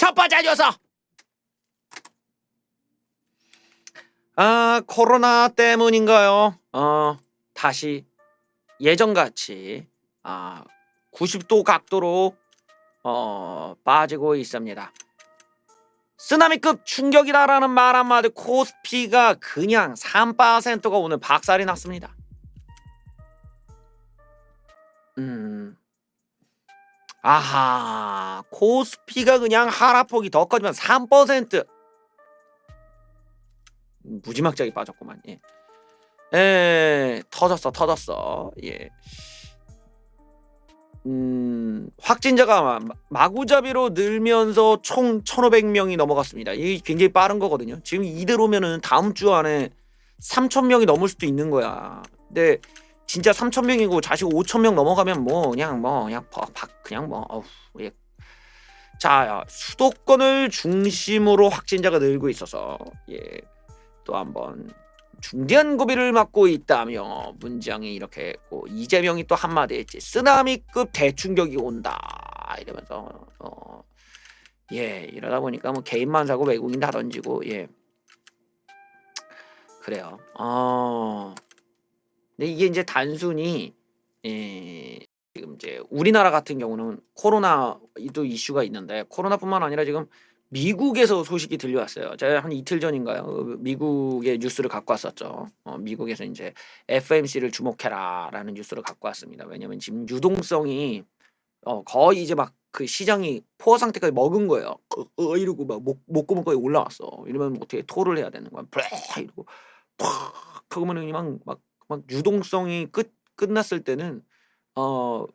첫 번째 뉴스. 코로나 때문인가요? 다시 예전같이 90도 각도로 빠지고 있습니다. 쓰나미급 충격이다라는 말 한마디 코스피가 그냥 3%가 오늘 박살이 났습니다. 코스피가 그냥 하락폭이 더 커지면 3% 무지막지하게 빠졌구만. 터졌어. 확진자가 마구잡이로 늘면서 총 1,500명이 넘어갔습니다. 이게 굉장히 빠른 거거든요. 지금 이대로면은 다음 주 안에 3,000명이 넘을 수도 있는 거야. 근데 진짜 3,000명이고 자식 5,000명 넘어가면 자, 수도권을 중심으로 확진자가 늘고 있어서 또 한번 중대한 고비를 맞고 있다며 문장이 이렇게 했고, 이재명이 또 한마디 했지. 쓰나미급 대충격이 온다 이러면서 이러다 보니까 뭐 개인만 사고 외국인 다 던지고 그래요. 근데 이게 이제 단순히 지금 이제 우리나라 같은 경우는 코로나도 이슈가 있는데, 코로나뿐만 아니라 지금 미국에서 소식이 들려왔어요. 제가 한 이틀 전인가요? 미국의 뉴스를 갖고 왔었죠. 미국에서 이제 FMC를 주목해라라는 뉴스를 갖고 왔습니다. 왜냐면 지금 유동성이 거의 이제 막 그 시장이 포화 상태까지 먹은 거예요. 이러고 막 목구멍까지 올라왔어. 이러면 어떻게 토를 해야 되는 거야? 이러고 팍 그러면은 막 유동성이 끝났을 때는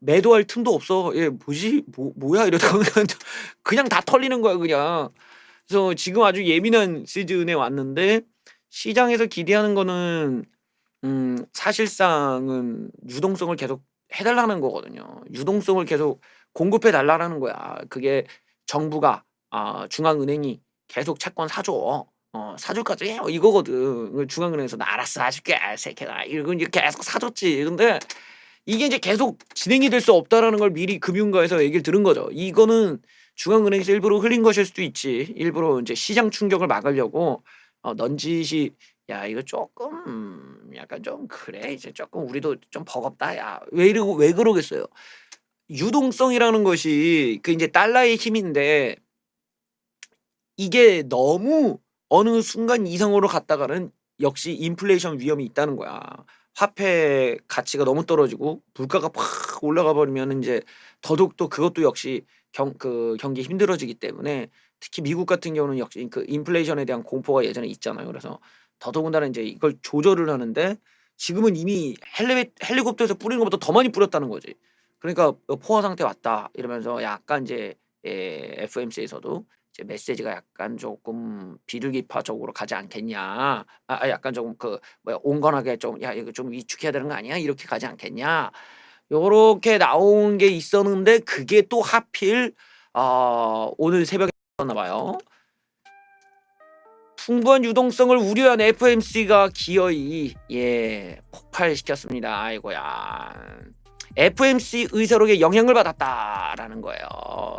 매도할 틈도 없어. 뭐지? 뭐야? 이러다가 그냥 다 털리는 거야, 그냥. 그래서 지금 아주 예민한 시즌에 왔는데, 시장에서 기대하는 거는 사실상은 유동성을 계속 해달라는 거거든요. 유동성을 계속 공급해 달라는 거야. 그게 정부가 중앙은행이 계속 채권 사줘. 사줄 거지? 이거거든. 중앙은행에서 나 알았어, 사줄게, 새끼가. 이러고 이제 계속 사줬지. 근데 이게 이제 계속 진행이 될 수 없다라는 걸 미리 금융가에서 얘기를 들은 거죠. 이거는 중앙은행에서 일부러 흘린 것일 수도 있지. 일부러 이제 시장 충격을 막으려고 넌지시. 야, 이거 조금 약간 좀 그래. 이제 조금 우리도 좀 버겁다. 야, 왜 그러겠어요? 유동성이라는 것이 그 이제 달러의 힘인데, 이게 너무 어느 순간 이상으로 갔다가는 역시 인플레이션 위험이 있다는 거야. 화폐 가치가 너무 떨어지고 물가가 팍 올라가 버리면 이제 더더욱 또 그것도 역시 경기 힘들어지기 때문에, 특히 미국 같은 경우는 역시 그 인플레이션에 대한 공포가 예전에 있잖아요. 그래서 더더군다나 이제 이걸 조절을 하는데, 지금은 이미 헬리콥터에서 뿌리는 것보다 더 많이 뿌렸다는 거지. 그러니까 포화 상태 왔다 이러면서 약간 이제 FMC에서도 이제 메시지가 약간 조금 비둘기파적으로 가지 않겠냐. 약간 좀 온건하게 좀, 야, 이거 좀 위축해야 되는 거 아니야? 이렇게 가지 않겠냐. 요렇게 나온 게 있었는데, 그게 또 하필 오늘 새벽에 있었나 봐요. 풍부한 유동성을 우려한 FMC가 기어이 폭발시켰습니다. 아이고야. FMC 의사록에 영향을 받았다라는 거예요.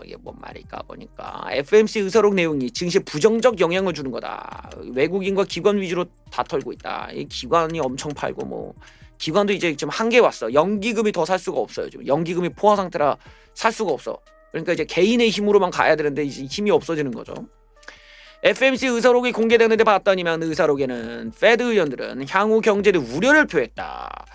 이게 뭔 말일까 보니까, FMC 의사록 내용이 증시에 부정적 영향을 주는 거다. 외국인과 기관 위주로 다 털고 있다. 이 기관이 엄청 팔고, 뭐 기관도 이제 좀 한계 왔어. 연기금이 더 살 수가 없어요. 지금 연기금이 포화 상태라 살 수가 없어. 그러니까 이제 개인의 힘으로만 가야 되는데 이제 힘이 없어지는 거죠. FMC 의사록이 공개되는데 봤더니만, 의사록에는 페드 의원들은 향후 경제에 우려를 표했다.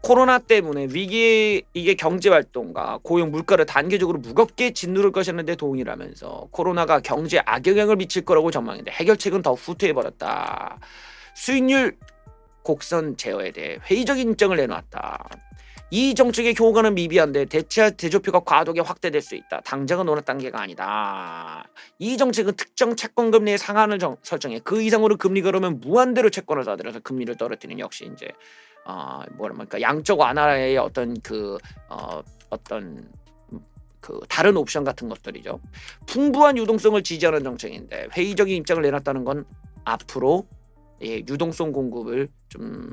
코로나 때문에 위기에 이게 경제활동과 고용, 물가를 단계적으로 무겁게 짓누를 것이었는데 동의를 하면서, 코로나가 경제에 악영향을 미칠 거라고 전망했는데 해결책은 더 후퇴해버렸다. 수익률 곡선 제어에 대해 회의적인 입장을 내놓았다. 이 정책의 효과는 미비한데 대체할 대조표가 과도하게 확대될 수 있다. 당장은 논의 단계가 아니다. 이 정책은 특정 채권 금리의 상한을 설정해 그 이상으로 금리가 오르면 무한대로 채권을 사들여서 금리를 떨어뜨리는, 역시 이제 양적 완화의 어떤 다른 옵션 같은 것들이죠. 풍부한 유동성을 지지하는 정책인데 회의적인 입장을 내놨다는 건 앞으로 유동성 공급을 좀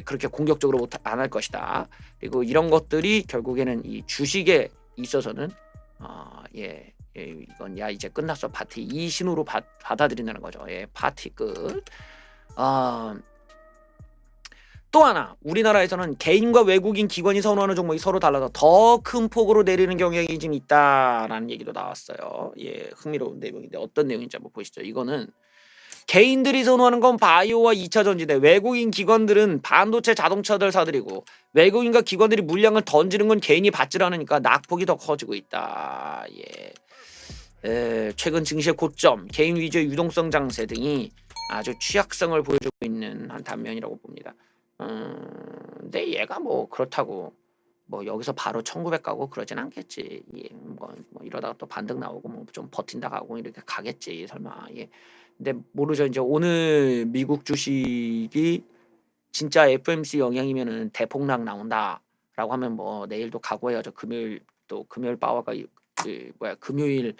그렇게 공격적으로 안 할 것이다. 그리고 이런 것들이 결국에는 이 주식에 있어서는 예, 이건 야 이제 끝났어 파티 이 신호로 받아들인다는 거죠. 예, 파티 끝. 또 하나 우리나라에서는 개인과 외국인 기관이 선호하는 종목이 서로 달라서 더 큰 폭으로 내리는 경향이 좀 있다라는 얘기도 나왔어요. 예, 흥미로운 내용인데 어떤 내용인지 한번 보시죠. 이거는 개인들이 선호하는 건 바이오와 2차 전지인데 외국인 기관들은 반도체 자동차들 사들이고 외국인과 기관들이 물량을 던지는 건 개인이 받질 않으니까 낙폭이 더 커지고 있다. 최근 증시의 고점, 개인 위주의 유동성 장세 등이 아주 취약성을 보여주고 있는 한 단면이라고 봅니다. 근데 얘가 뭐 그렇다고 뭐 여기서 바로 1900 가고 그러진 않겠지. 뭐 이러다가 또 반등 나오고 뭐 좀 버틴다 가고 이렇게 가겠지 설마. 근데 모르죠. 이제 오늘 미국 주식이 진짜 FOMC 영향이면은 대폭락 나온다라고 하면 뭐 내일도 각오해야죠. 금요일 파워가 금요일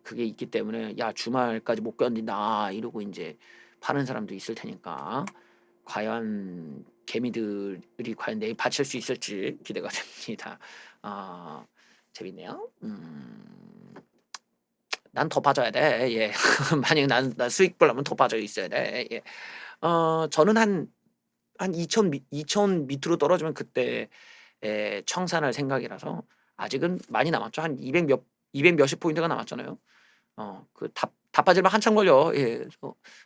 그게 있기 때문에 야 주말까지 못 견딘다 이러고 이제 파는 사람도 있을 테니까 과연 개미들이 과연 내일 받칠 수 있을지 기대가 됩니다. 재밌네요. 난 더 빠져야 돼. 예. 만약에 난 수익 보려면 더 빠져 있어야 돼. 예. 저는 한 2000 밑으로 떨어지면 그때 청산할 생각이라서 아직은 많이 남았죠. 한 200 몇십 포인트가 남았잖아요. 다 빠지면 한참 걸려. 예.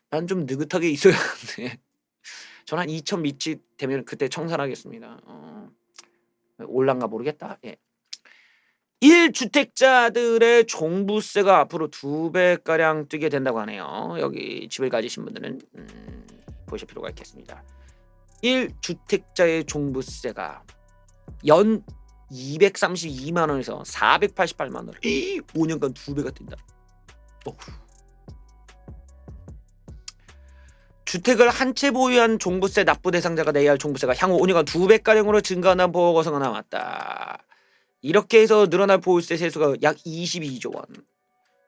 난 좀 느긋하게 있어야 하는데 저는 한 2000 밑이 되면 그때 청산하겠습니다. 올란가 모르겠다. 예. 1주택자들의 종부세가 앞으로 2배가량 뛰게 된다고 하네요. 여기 집을 가지신 분들은 보실 필요가 있겠습니다. 1주택자의 종부세가 연 232만 원에서 488만 원. 5년간 2배가 뛴다. 주택을 한 채 보유한 종부세 납부 대상자가 내야 할 종부세가 향후 5년간 2배가량으로 증가한다는 보고서가 나왔다. 이렇게 해서 늘어날 보유세 세수가 약 22조 원.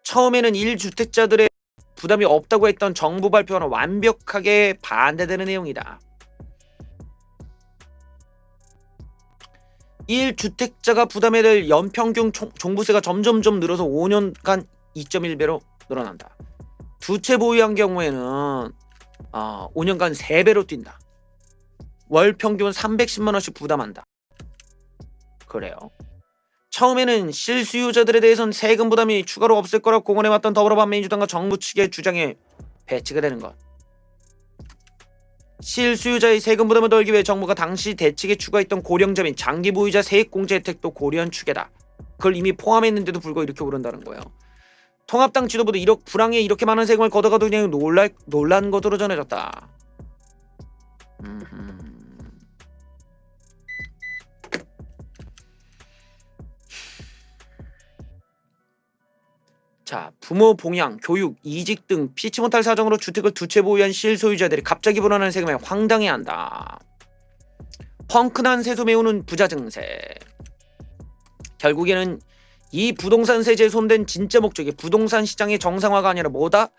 처음에는 1주택자들의 부담이 없다고 했던 정부 발표와는 완벽하게 반대되는 내용이다. 1주택자가 부담해야 될 연평균 종부세가 점점점 늘어서 5년간 2.1배로 늘어난다. 두 채 보유한 경우에는 5년간 3배로 뛴다. 월 평균 310만 원씩 부담한다. 그래요. 처음에는 실수요자들에 대해선 세금 부담이 추가로 없을 거라고 공언해왔던 더불어민주당과 정부 측의 주장에 배치가 되는 것. 실수요자의 세금 부담을 덜기 위해 정부가 당시 대책에 추가했던 고령자 및 장기 보유자 세액공제 혜택도 고려한 축에다. 그걸 이미 포함했는데도 불구하고 이렇게 오른다는 거예요. 통합당 지도부도 불황에 이렇게 많은 세금을 걷어가도 그냥 놀란 것으로 전해졌다. 자, 부모 봉양, 교육, 이직 등 피치 못할 사정으로 주택을 두 채 보유한 실소유자들이 갑자기 불어나는 세금에 황당해한다. 펑크난 세수 메우는 부자 증세. 결국에는 이 부동산 세제에 손댄 진짜 목적이 부동산 시장의 정상화가 아니라 뭐다?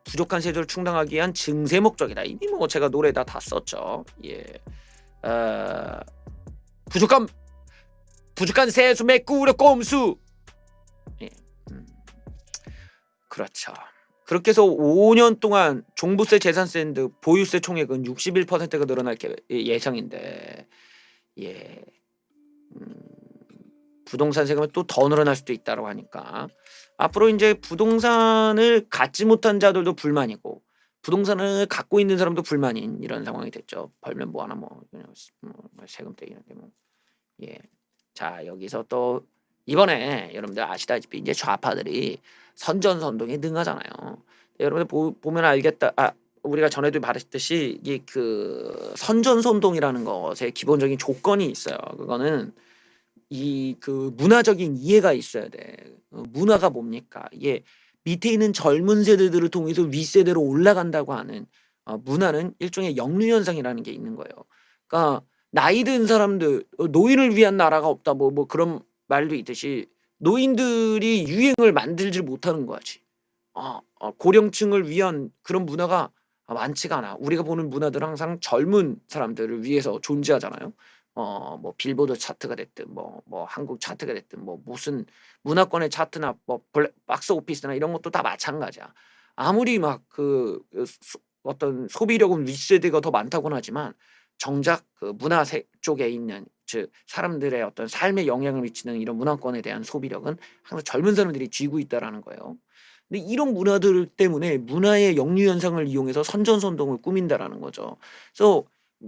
부족한 세수를 충당하기 위한 증세 목적이다. 이미 뭐 제가 노래다 다 썼죠. 예. 부족한 세수 메꾸려 꼼수. 예. 그렇죠. 그렇게 해서 5년 동안 종부세, 재산세 등 보유세 총액은 61%가 늘어날 예상인데, 예, 부동산 세금이 또 더 늘어날 수도 있다고 하니까 앞으로 이제 부동산을 갖지 못한 자들도 불만이고 부동산을 갖고 있는 사람도 불만인 이런 상황이 됐죠. 벌면 뭐하나 그냥 세금 떼기는데 예. 자, 여기서 또 이번에 여러분들 아시다시피 이제 좌파들이 선전선동에 능하잖아요. 여러분들 보면 알겠다. 우리가 전에도 말했듯이 이게 그 선전선동이라는 것의 기본적인 조건이 있어요. 그거는 그 문화적인 이해가 있어야 돼. 문화가 뭡니까? 이게 밑에 있는 젊은 세대들을 통해서 윗세대로 올라간다고 하는 문화는 일종의 역류 현상이라는 게 있는 거예요. 그러니까 나이 든 사람들, 노인을 위한 나라가 없다 뭐 그런 말도 있듯이 노인들이 유행을 만들지 못하는 거지. 고령층을 위한 그런 문화가 많지가 않아. 우리가 보는 문화들은 항상 젊은 사람들을 위해서 존재하잖아요. 뭐 빌보드 차트가 됐든 뭐 한국 차트가 됐든 뭐 무슨 문화권의 차트나 뭐 박스 오피스나 이런 것도 다 마찬가지야. 아무리 막 어떤 소비력은 윗세대가 더 많다고는 하지만 정작 그 쪽에 있는 즉 사람들의 어떤 삶에 영향을 미치는 이런 문화권에 대한 소비력은 항상 젊은 사람들이 쥐고 있다라는 거예요. 근데 이런 문화들 때문에 문화의 역류 현상을 이용해서 선전선동을 꾸민다라는 거죠. 그래서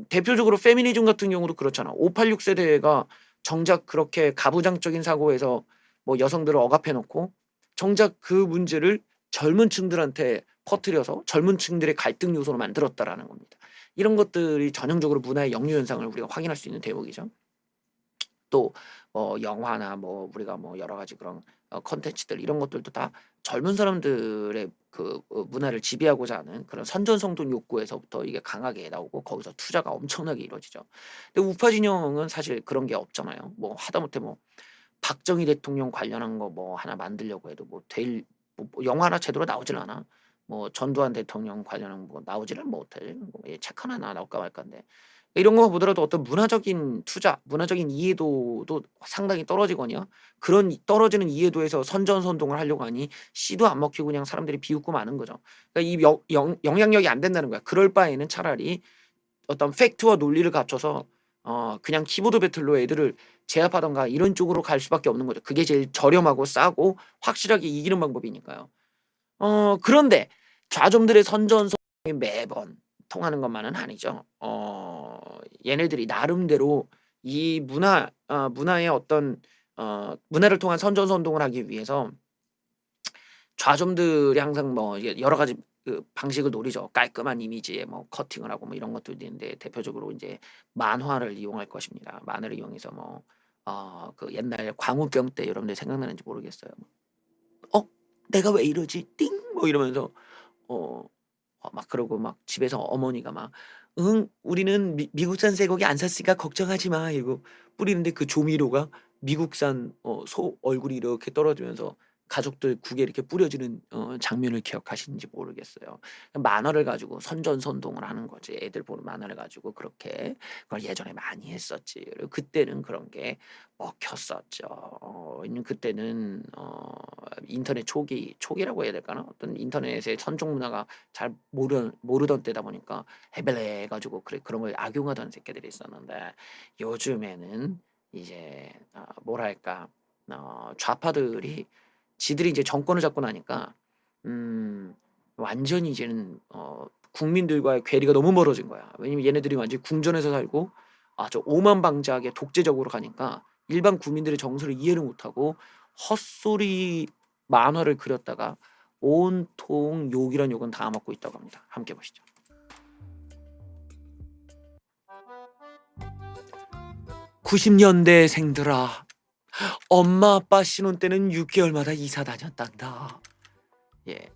대표적으로 페미니즘 같은 경우도 그렇잖아. 586 세대가 정작 그렇게 가부장적인 사고에서 뭐 여성들을 억압해 놓고 정작 그 문제를 젊은 층들한테 퍼뜨려서 젊은 층들의 갈등 요소로 만들었다라는 겁니다. 이런 것들이 전형적으로 문화의 역류 현상을 우리가 확인할 수 있는 대목이죠. 또 영화나 뭐 우리가 뭐 여러 가지 그런 콘텐츠들 이런 것들도 다 젊은 사람들의 문화를 지배하고자 하는 그런 선전성동 욕구에서부터 이게 강하게 나오고 거기서 투자가 엄청나게 이루어지죠. 근데 우파 진영은 사실 그런 게 없잖아요. 뭐 하다못해 뭐 박정희 대통령 관련한 거 뭐 하나 만들려고 해도 영화나 제대로 나오질 않아. 뭐 전두환 대통령 관련한 거 나오지를 못해. 책 하나 나올까 말까인데. 이런 거 보더라도 어떤 문화적인 투자, 문화적인 이해도도 상당히 떨어지거든요. 그런 떨어지는 이해도에서 선전선동을 하려고 하니 씨도 안 먹히고 그냥 사람들이 비웃고 마는 거죠. 그러니까 이 영향력이 안 된다는 거야. 그럴 바에는 차라리 어떤 팩트와 논리를 갖춰서 그냥 키보드 배틀로 애들을 제압하던가 이런 쪽으로 갈 수밖에 없는 거죠. 그게 제일 저렴하고 싸고 확실하게 이기는 방법이니까요. 그런데 좌좀들의 선전성이 매번 통하는 것만은 아니죠. 얘네들이 나름대로 이 문화의 어떤 문화를 통한 선전선동을 하기 위해서 좌좀들이 항상 뭐 여러 가지 방식을 노리죠. 깔끔한 이미지에 뭐 커팅을 하고 뭐 이런 것들도 있는데 대표적으로 이제 만화를 이용할 것입니다. 만화를 이용해서 그 옛날 광우병 때 여러분들 생각나는지 모르겠어요. 내가 왜 이러지? 띵! 뭐 이러면서 막 그러고 막 집에서 어머니가 막 "응, 우리는 미국산 쇠고기 안 샀으니까 걱정하지 마." 이러고 뿌리는데 그 조미료가 미국산 소 얼굴이 이렇게 떨어지면서 가족들 국에 이렇게 뿌려지는 장면을 기억하시는지 모르겠어요. 만화를 가지고 선전선동을 하는 거지. 애들 보는 만화를 가지고 그렇게 그걸 예전에 많이 했었지. 그리고 그때는 그런 게 먹혔었죠. 그때는 인터넷 초기라고 해야 될까나? 어떤 인터넷의 선종 문화가 잘 모르던 때다 보니까 해벨레 가지고 그런 걸 악용하던 새끼들이 있었는데 요즘에는 이제 뭐랄까 좌파들이 지들이 이제 정권을 잡고 나니까 완전히 이제는 국민들과의 괴리가 너무 멀어진 거야. 왜냐면 얘네들이 완전히 궁전에서 살고 저 오만방자하게 독재적으로 가니까 일반 국민들의 정서를 이해를 못하고 헛소리 만화를 그렸다가 온통 욕이란 욕은 다 먹고 있다고 합니다. 함께 보시죠. 90년대생들아, 엄마 아빠 신혼 때는 6개월마다 이사 다녔단다. 예.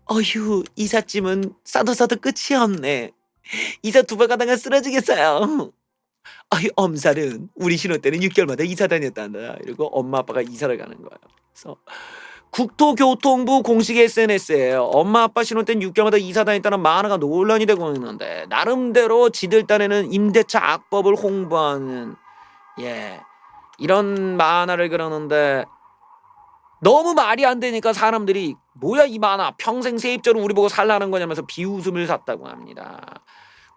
어휴, 이삿짐은 싸도 끝이 없네. 이사 2번 가다가 쓰러지겠어요. 아이, 엄살은 우리 신혼 때는 6개월마다 이사 다녔단다. 이러고 엄마 아빠가 이사를 가는 거예요. 그래서 국토교통부 공식 SNS에 엄마 아빠 신혼 때는 6개월마다 이사 다녔다는 만화가 논란이 되고 있는데 나름대로 지들 딴에는 임대차 악법을 홍보하는 이런 만화를 그러는데 너무 말이 안 되니까 사람들이 뭐야 이 만화 평생 세입자로 우리 보고 살라는 거냐면서 비웃음을 샀다고 합니다.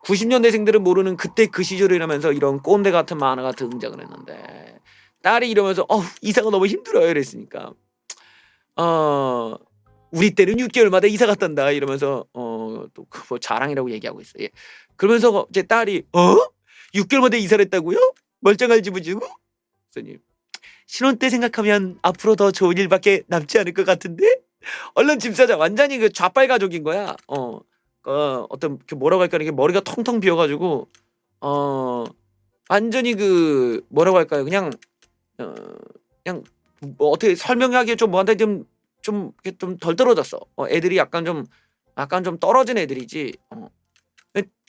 90년대생들은 모르는 그때 그 시절이라면서 이런 꼰대 같은 만화가 등장을 했는데 딸이 이러면서 이사가 너무 힘들어요 이랬으니까 우리 때는 6개월마다 이사 갔단다 이러면서 또 뭐 자랑이라고 얘기하고 있어요. 그러면서 제 딸이 6개월마다 이사를 했다고요? 멀쩡할 집으시고? 선생님 신혼 때 생각하면 앞으로 더 좋은 일밖에 남지 않을 것 같은데 얼른 집 사자. 완전히 그 좌빨 가족인 거야. 어떤 뭐라고 할까 이게 머리가 텅텅 비어가지고 완전히 그 뭐라고 할까요? 그냥 뭐 어떻게 설명하기에 좀 뭐한테 좀 덜 떨어졌어. 애들이 약간 좀 떨어진 애들이지.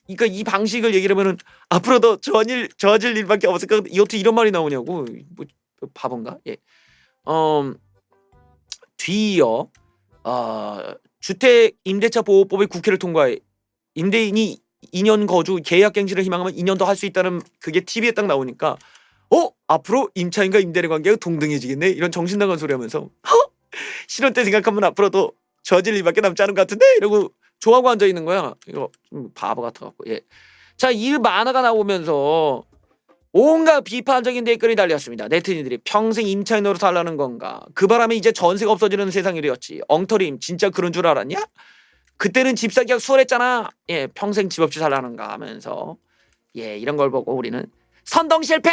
그러니까 이 방식을 얘기를 하면은 앞으로 더 좋아질 일밖에 없을 것 같아. 어떻게 이런 말이 나오냐고. 뭐 바본가? 예. 뒤이어 주택 임대차 보호법의 국회를 통과해 임대인이 2년 거주 계약갱신을 희망하면 2년 더 할 수 있다는 그게 TV에 딱 나오니까 앞으로 임차인과 임대인의 관계가 동등해지겠네 이런 정신나간 소리 하면서 신혼 때 생각하면 앞으로도 저질 일밖에 남지 않은 것 같은데 이러고 좋아하고 앉아 있는 거야. 이거 좀 바보 같아갖고. 예. 자, 이 만화가 나오면서 온갖 비판적인 댓글이 달렸습니다. 네티즌들이 평생 임차인으로 살라는 건가? 그 바람에 이제 전세가 없어지는 세상이 되었지. 엉터림 진짜 그런 줄 알았냐? 그때는 집 사기가 수월했잖아. 예, 평생 집 없이 살라는가 하면서 예, 이런 걸 보고 우리는 선동 실패.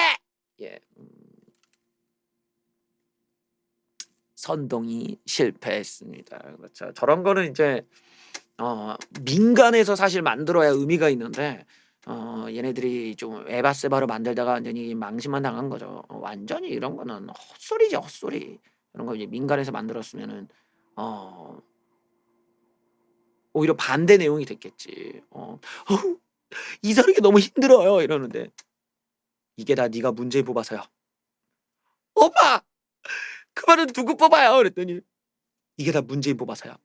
예, 선동이 실패했습니다. 그렇죠. 저런 거는 이제 민간에서 사실 만들어야 의미가 있는데 얘네들이 좀 에바세바로 만들다가 완전히 망신만 당한 거죠. 완전히 이런 거는 헛소리죠, 헛소리. 이런 거 이제 민간에서 만들었으면은 오히려 반대 내용이 됐겠지. 이사하는 게 너무 힘들어요 이러는데 이게 다 네가 문제 뽑아서야. 오빠 그 말은 누구 뽑아요? 그랬더니 이게 다 문재인 뽑아서야.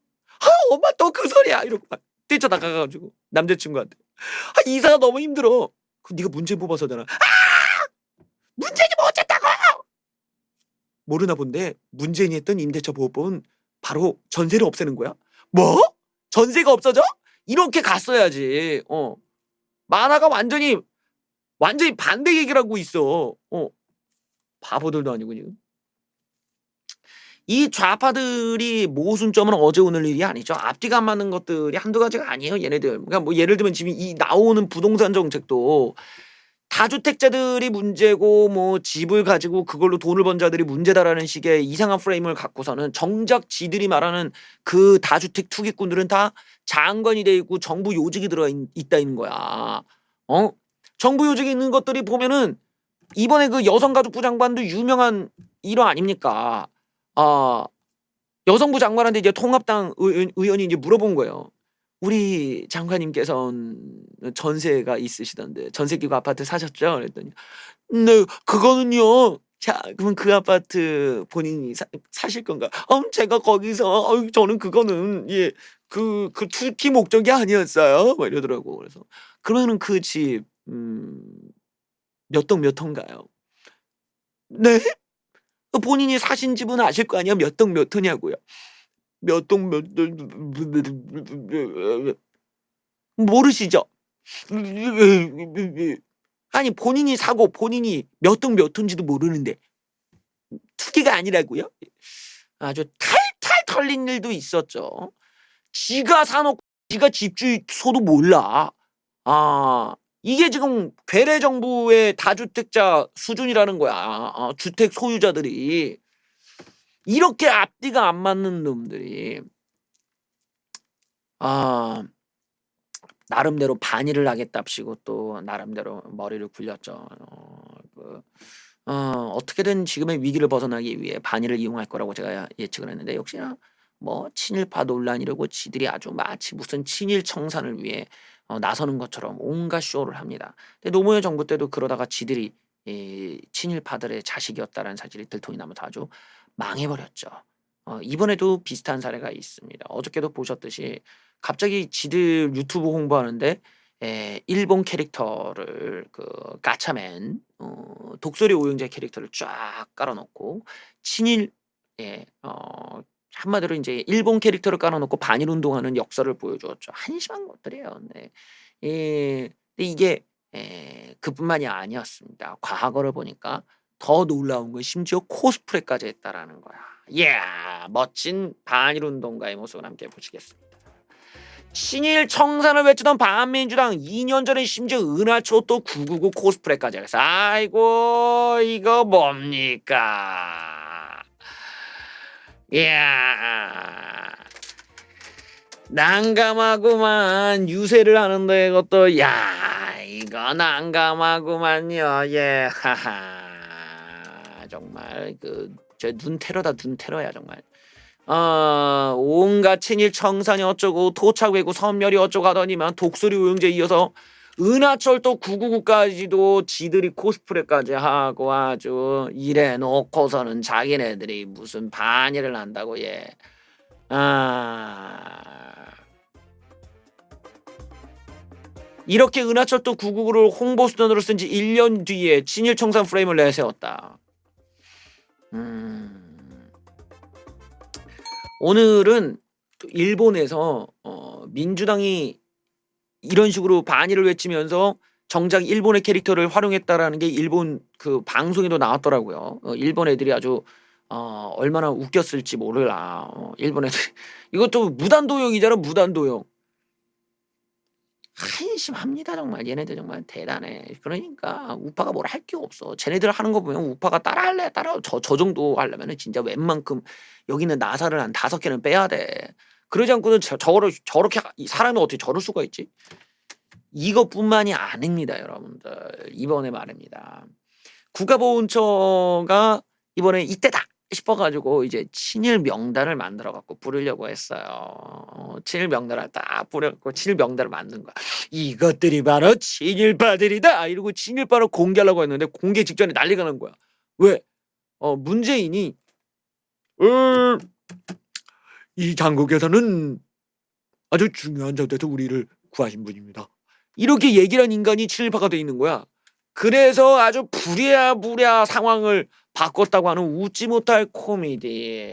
엄마 또 그 소리야 이러고 막 뛰쳐나가가지고 남자친구한테 이사가 너무 힘들어. 그 네가 문재인 뽑아서잖아. 문재인이 뭐 어쨌다고? 모르나 본데 문재인이 했던 임대차 보호법은 바로 전세를 없애는 거야. 뭐? 전세가 없어져? 이렇게 갔어야지. 만화가 완전히 반대 얘기를 하고 있어. 바보들도 아니고 지금. 이 좌파들이 모순점은 어제 오늘 일이 아니죠. 앞뒤가 안 맞는 것들이 한두 가지가 아니에요. 얘네들. 그러니까 뭐 예를 들면 지금 이 나오는 부동산 정책도 다주택자들이 문제고 뭐 집을 가지고 그걸로 돈을 번 자들이 문제다라는 식의 이상한 프레임을 갖고서는 정작 지들이 말하는 그 다주택 투기꾼들은 다 장관이 돼 있고 정부 요직이 들어 있다는 거야. 정부 요직이 있는 것들이 보면은 이번에 그 여성가족부 장관도 유명한 일화 아닙니까? 여성부 장관한테 이제 통합당 의원이 이제 물어본 거예요. 우리 장관님께서는 전세가 있으시던데 전세 끼고 아파트 사셨죠? 그랬더니 네 그거는요. 자 그러면 그 아파트 본인이 사실 건가? 제가 거기서 저는 그거는 그 투기 목적이 아니었어요. 뭐 이러더라고. 그래서 그러면은 그 집 몇 동 몇 호인가요? 네? 본인이 사신 집은 아실 거 아니야? 몇 동 몇 호냐고요. 몇 동 몇 모르시죠? 아니 본인이 사고 본인이 몇 동 몇 호인지도 모르는데 투기가 아니라고요? 아주 탈탈 털린 일도 있었죠. 지가 사놓고 지가 집주소도 몰라. 이게 지금 괴뢰 정부의 다주택자 수준이라는 거야. 주택 소유자들이 이렇게 앞뒤가 안 맞는 놈들이 나름대로 반일을 하겠답시고 또 나름대로 머리를 굴렸죠. 어떻게든 지금의 위기를 벗어나기 위해 반일을 이용할 거라고 제가 예측을 했는데 역시나 뭐 친일파 논란이라고 지들이 아주 마치 무슨 친일 청산을 위해 나서는 것처럼 온갖 쇼를 합니다. 근데 노무현 정부 때도 그러다가 지들이 친일파들의 자식이었다는 사실이 들통이 나면서 아주 망해버렸죠. 이번에도 비슷한 사례가 있습니다. 어저께도 보셨듯이 갑자기 지들 유튜브 홍보하는데 일본 캐릭터를 그 가차맨 독수리 오영재 캐릭터를 쫙 깔아놓고 친일 한마디로 이제 일본 캐릭터를 깔아놓고 반일 운동하는 역사를 보여주었죠. 한심한 것들이에요. 네. 근데 이게 그뿐만이 아니었습니다. 과거를 보니까 더 놀라운 건 심지어 코스프레까지 했다라는 거야. 멋진 반일 운동가의 모습을 함께 보시겠습니다. 친일 청산을 외치던 반민주당 2년 전에 심지어 은하초 또 999 코스프레까지 했어. 아이고 이거 뭡니까? 난감하구만. 유세를 하는데 이것도 이거 난감하구만요. 하하. 정말 저 눈 테러다 눈 테러야 정말. 온갖 친일 청산이 어쩌고 토착외구 선멸이 어쩌고 하더니만 독수리 오영재 이어서 은하철도 999까지도 지들이 코스프레까지 하고 아주 이래 놓고서는 자기네들이 무슨 반일을 한다고 이렇게 은하철도 999를 홍보 수단으로 쓴 지 1년 뒤에 친일 청산 프레임을 내세웠다. 오늘은 또 일본에서 민주당이 이런 식으로 반의를 외치면서 정작 일본의 캐릭터를 활용했다라는 게 일본 그 방송에도 나왔더라고요. 일본 애들이 아주 얼마나 웃겼을지 몰라. 일본 애들 이것도 무단도용이잖아, 무단도용. 한심합니다 정말. 얘네들 정말 대단해. 그러니까 우파가 뭘 할 게 없어. 쟤네들 하는 거 보면 우파가 따라할래 따라 저 정도 하려면은 진짜 웬만큼 여기는 나사를 한 5개는 빼야 돼. 그러지 않고는 저렇게 사람이 어떻게 저럴 수가 있지? 이것뿐만이 아닙니다, 여러분들. 이번에 말입니다. 국가보훈처가 이번에 이때다 싶어가지고 이제 친일 명단을 만들어갖고 부르려고 했어요. 친일 명단을 딱 부려갖고 친일 명단을 만든 거야. 이것들이 바로 친일파들이다 이러고 친일파를 공개하려고 했는데 공개 직전에 난리가 난 거야. 왜? 문재인이 이 당국에서는 아주 중요한 자리에서 우리를 구하신 분입니다. 이렇게 얘기를 한 인간이 친일파가 돼 있는 거야. 그래서 아주 부랴부랴 상황을 바꿨다고 하는 웃지 못할 코미디.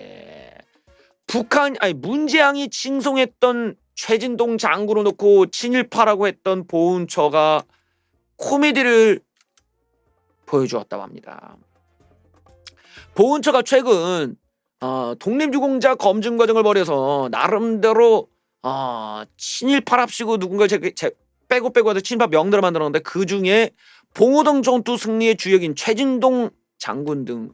문재양이 칭송했던 최진동 장군을 놓고 친일파라고 했던 보훈처가 코미디를 보여주었다고 합니다. 보훈처가 최근 독립유공자 검증 과정을 벌여서 나름대로 친일파랍시고 누군가를 빼고 해서 친일파 명단을 만들었는데 그 중에 봉오동 전투 승리의 주역인 최진동 장군 등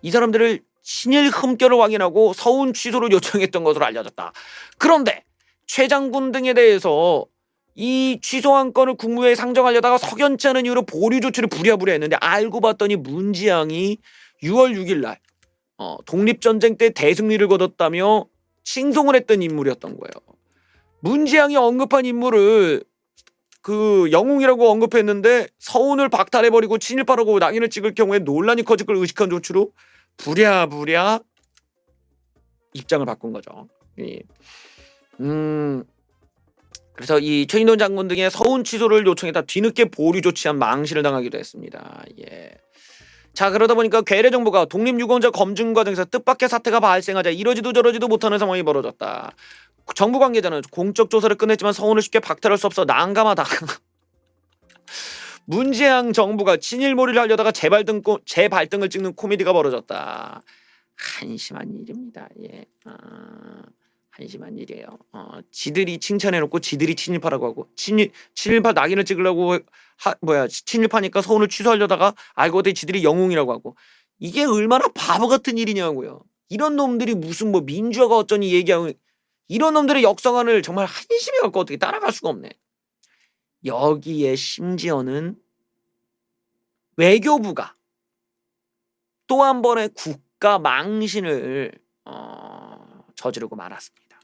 이 사람들을 친일 흠결을 확인하고 서운 취소를 요청했던 것으로 알려졌다. 그런데 최 장군 등에 대해서 이 취소한 건을 국무회의에 상정하려다가 석연치 않은 이유로 보류 조치를 부랴부랴 했는데 알고 봤더니 문지양이 6월 6일 날 독립전쟁 때 대승리를 거뒀다며 칭송을 했던 인물이었던 거예요. 문지양이 언급한 인물을 그 영웅이라고 언급했는데 서운을 박탈해버리고 친일파라고 낙인을 찍을 경우에 논란이 커질 걸 의식한 조치로 부랴부랴 입장을 바꾼 거죠. 그래서 이 최인돈 장군 등의 서운 취소를 요청했다 뒤늦게 보류 조치한 망신을 당하기도 했습니다. 예. 자, 그러다 보니까 괴뢰 정부가 독립유공자 검증 과정에서 뜻밖의 사태가 발생하자 이러지도 저러지도 못하는 상황이 벌어졌다. 정부 관계자는 공적 조사를 끝냈지만 서운을 쉽게 박탈할 수 없어 난감하다. 문재양 정부가 친일몰이를 하려다가 재발등을 찍는 코미디가 벌어졌다. 한심한 일입니다. 예. 한심한 일이에요. 지들이 칭찬해놓고 지들이 친일파라고 하고 친일파 낙인을 찍으려고 친일파니까 서운을 취소하려다가 알고 보니 지들이 영웅이라고 하고 이게 얼마나 바보 같은 일이냐고요. 이런 놈들이 무슨 뭐 민주화가 어쩌니 얘기하고 이런 놈들의 역성안을 정말 한심해 갖고 어떻게 따라갈 수가 없네. 여기에 심지어는 외교부가 또 한 번의 국가 망신을 저지르고 말았습니다.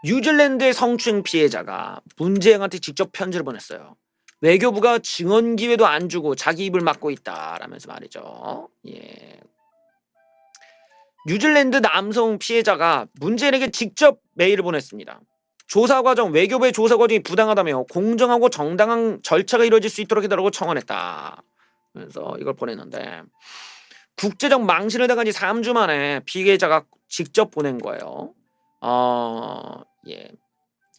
뉴질랜드의 성추행 피해자가 문재양한테 직접 편지를 보냈어요. 외교부가 증언 기회도 안 주고 자기 입을 막고 있다라면서 말이죠. 예. 뉴질랜드 남성 피해자가 문재인에게 직접 메일을 보냈습니다. 조사 과정, 외교부의 조사 과정이 부당하다며 공정하고 정당한 절차가 이루어질 수 있도록 해달라고 청원했다. 그래서 이걸 보냈는데 국제적 망신을 당한 지 3주 만에 피해자가 직접 보낸 거예요. 예.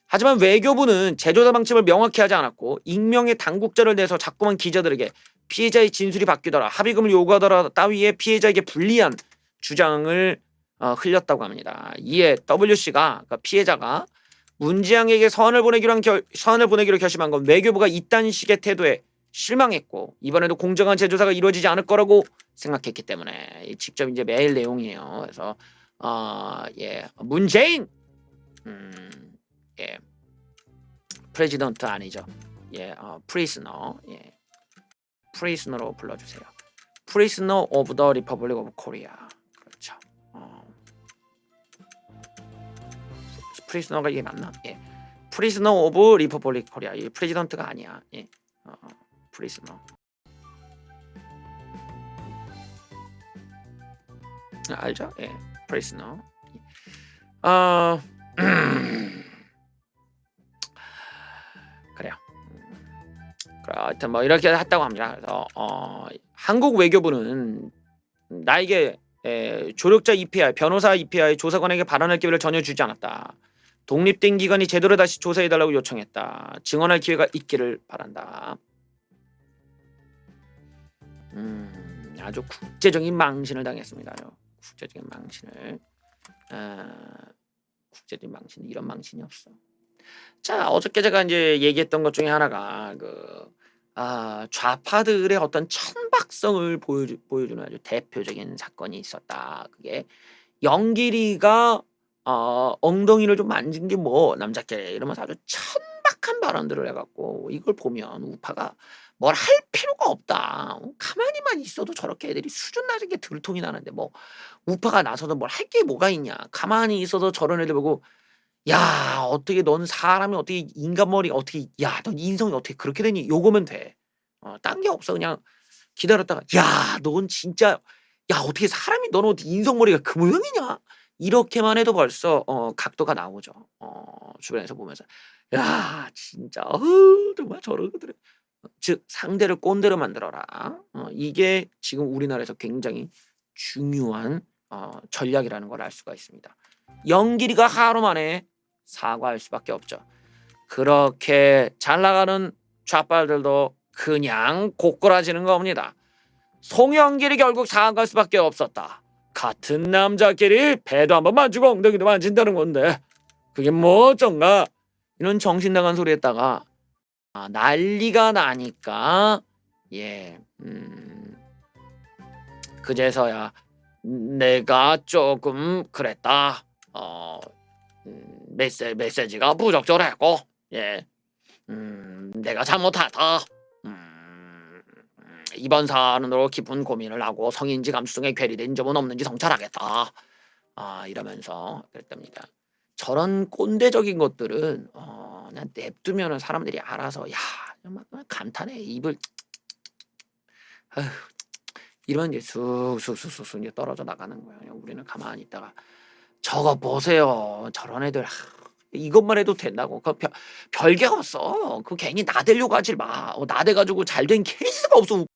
하지만 외교부는 재조사 방침을 명확히 하지 않았고 익명의 당국자를 내서 자꾸만 기자들에게 피해자의 진술이 바뀌더라, 합의금을 요구하더라 따위에 피해자에게 불리한 주장을 흘렸다고 합니다. 이에 WC가 그러니까 피해자가 문지양에게 서한을 보내기로 결심한 건 외교부가 이딴 식의 태도에 실망했고 이번에도 공정한 재조사가 이루어지지 않을 거라고 생각했기 때문에 직접 이제 메일 내용이에요. 그래서 예, 문재인 예, 프레지던트 아니죠. 예, 프리스너, 예, 프리스너로 불러주세요. 프리스너 오브 더 리퍼블릭 오브 코리아. 그렇죠. 프리스너가 이게 맞나? 예, 프리스너 오브 리퍼블릭 코리아. 이 프레지던트가 아니야. 예, 프리스너. 알죠? 예, 프리스너. 하여튼 뭐 이렇게 했다고 합니다. 그래서 한국 외교부는 나에게 조력자 EPI, 변호사 EPI 조사관에게 발언할 기회를 전혀 주지 않았다. 독립된 기관이 제대로 다시 조사해달라고 요청했다. 증언할 기회가 있기를 바란다. 아주 국제적인 망신을 당했습니다. 국제적인 망신을. 국제적인 망신, 이런 망신이 없어. 자, 어저께 제가 이제 얘기했던 것 중에 하나가 좌파들의 어떤 천박성을 보여주는 아주 대표적인 사건이 있었다. 그게 영길이가 엉덩이를 좀 만진 게 뭐 남자께 이러면서 아주 천박한 발언들을 해갖고, 이걸 보면 우파가 뭘 할 필요가 없다. 가만히만 있어도 저렇게 애들이 수준 낮은 게 들통이 나는데 뭐 우파가 나서도 뭘 할 게 뭐가 있냐. 가만히 있어도 저런 애들 보고, 야, 어떻게 넌 사람이 어떻게 인간 머리가 어떻게, 야, 넌 인성이 어떻게 그렇게 되니? 요거면 돼. 딴 게 없어. 그냥 기다렸다가, 야, 넌 진짜, 야, 어떻게 사람이, 너는 어떻게 인성 머리가 그 모양이냐? 이렇게만 해도 벌써 각도가 나오죠. 주변에서 보면서, 야, 진짜 정말 저러거든. 즉 상대를 꼰대로 만들어라. 이게 지금 우리나라에서 굉장히 중요한 전략이라는 걸 알 수가 있습니다. 영길이가 하루 만에 사과할 수밖에 없죠. 그렇게 잘 나가는 좌빨들도 그냥 고꾸라지는 겁니다. 송영길이 결국 사과할 수밖에 없었다. 같은 남자끼리 배도 한번 만지고 엉덩이도 만진다는 건데 그게 뭐 어쩐가. 이런 정신 나간 소리 했다가 난리가 나니까 그제서야 내가 조금 그랬다. 메시지가 부적절했고 내가 잘못했다. 이번 사안으로 깊은 고민을 하고 성인지 감수성에 괴리된 점은 없는지 성찰하겠다. 이러면서 그랬답니다. 저런 꼰대적인 것들은 그냥 냅두면은 사람들이 알아서, 야, 정말 감탄해. 입을 이런 이제 쑥쑥쑥쑥 이제 떨어져 나가는 거예요. 우리는 가만히 있다가 저거 보세요. 저런 애들 이것만 해도 된다고. 그 별게 없어. 그 괜히 나대려고 하지 마. 나대가지고 잘 된 케이스가 없어.